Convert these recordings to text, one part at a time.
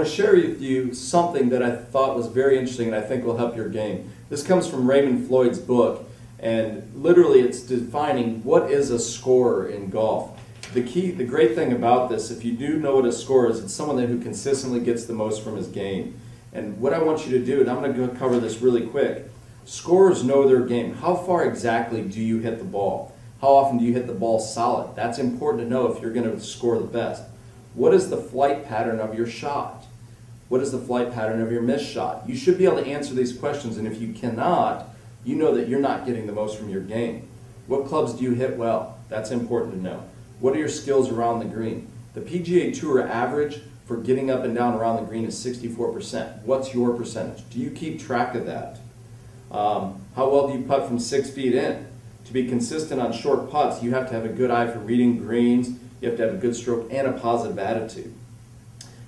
want to share with you something that I thought was very interesting and I think will help your game. This comes from Raymond Floyd's book, and literally it's defining what is a scorer in golf. The great thing about this, if you do know what a scorer is, it's someone who consistently gets the most from his game. And what I want you to do, and I'm going to cover this really quick, scorers know their game. How far exactly do you hit the ball? How often do you hit the ball solid? That's important to know if you're going to score the best. What is the flight pattern of your shot? What is the flight pattern of your missed shot? You should be able to answer these questions, and if you cannot, you know that you're not getting the most from your game. What clubs do you hit well? That's important to know. What are your skills around the green? The PGA Tour average for getting up and down around the green is 64%. What's your percentage? Do you keep track of that? How well do you putt from 6 feet in? To be consistent on short putts, you have to have a good eye for reading greens, you have to have a good stroke and a positive attitude.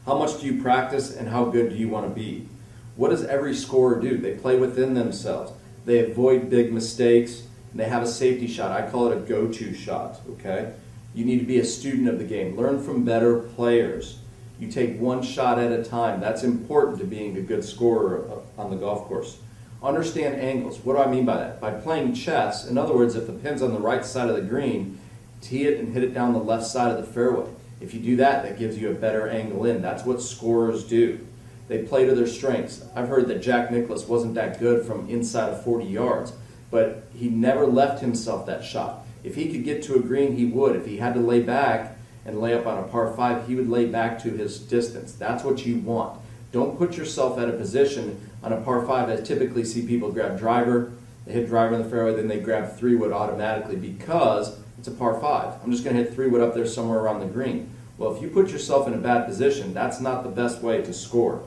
How much do you practice and how good do you want to be? What does every scorer do? They play within themselves. They avoid big mistakes, and they have a safety shot. I call it a go-to shot, okay? You need to be a student of the game. Learn from better players. You take one shot at a time. That's important to being a good scorer on the golf course. Understand angles. What do I mean by that? By playing chess, in other words, if the pin's on the right side of the green, tee it and hit it down the left side of the fairway. If you do that, that gives you a better angle in. That's what scorers do. They play to their strengths. I've heard that Jack Nicklaus wasn't that good from inside of 40 yards, but he never left himself that shot. If he could get to a green, he would. If he had to lay back and lay up on a par 5, he would lay back to his distance. That's what you want. Don't put yourself at a position on a par 5. I typically see people grab driver, they hit driver in the fairway, then they grab 3-wood automatically because it's a par 5. I'm just going to hit 3-wood up there somewhere around the green. Well, if you put yourself in a bad position, that's not the best way to score.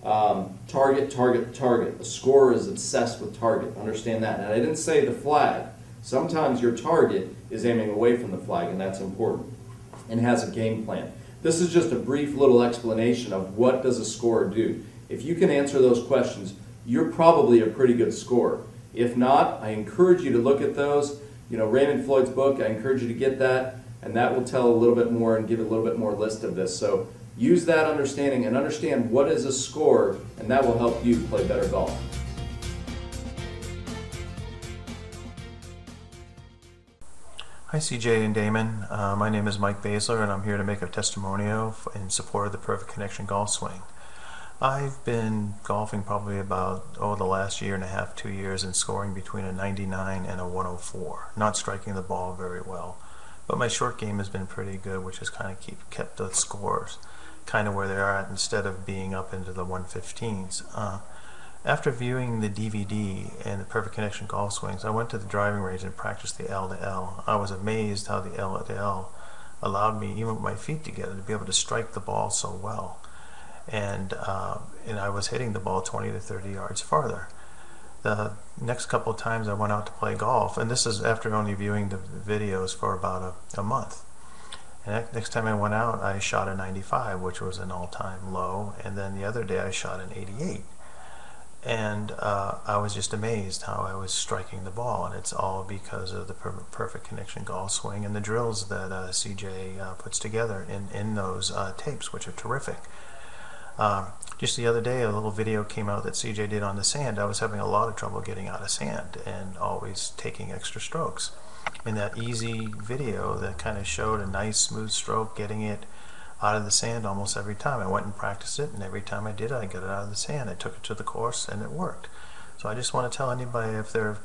Target, target, target. The scorer is obsessed with target. Understand that. And I didn't say the flag. Sometimes your target is aiming away from the flag, and that's important, and has a game plan. This is just a brief little explanation of what does a scorer do. If you can answer those questions, you're probably a pretty good scorer. If not, I encourage you to look at those. You know, Raymond Floyd's book, I encourage you to get that, and that will tell a little bit more and give a little bit more list of this. So use that understanding and understand what is a score, and that will help you play better golf. Hi CJ and Damon, my name is Mike Basler and I'm here to make a testimonial in support of the Perfect Connection golf swing. I've been golfing probably about the last year and a half, 2 years, and scoring between a 99 and a 104. Not striking the ball very well, but my short game has been pretty good, which has kind of kept the scores kind of where they are at instead of being up into the 115s. After viewing the DVD and the Perfect Connection golf swings, I went to the driving range and practiced the L to L. I was amazed how the L to L allowed me, even with my feet together, to be able to strike the ball so well. And I was hitting the ball 20 to 30 yards farther. The next couple of times I went out to play golf, and this is after only viewing the videos for about a month. And next time I went out, I shot a 95, which was an all-time low, and then the other day I shot an 88. And I was just amazed how I was striking the ball, and it's all because of the Perfect Connection golf swing and the drills that CJ puts together in those tapes, which are terrific. Just the other day, a little video came out that CJ did on the sand. I was having a lot of trouble getting out of sand and always taking extra strokes. In that easy video that kind of showed a nice smooth stroke, getting it out of the sand almost every time. I went and practiced it, and every time I did it, I got it out of the sand. I took it to the course, and it worked. So I just want to tell anybody, if they're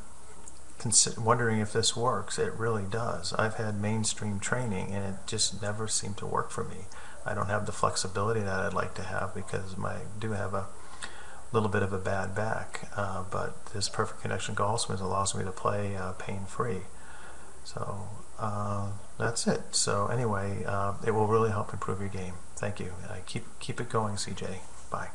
wondering if this works, it really does. I've had mainstream training, and it just never seemed to work for me. I don't have the flexibility that I'd like to have because I do have a little bit of a bad back. But this Perfect Connection golf swing allows me to play pain-free. So that's it. So anyway, it will really help improve your game. Thank you. Keep it going, CJ. Bye.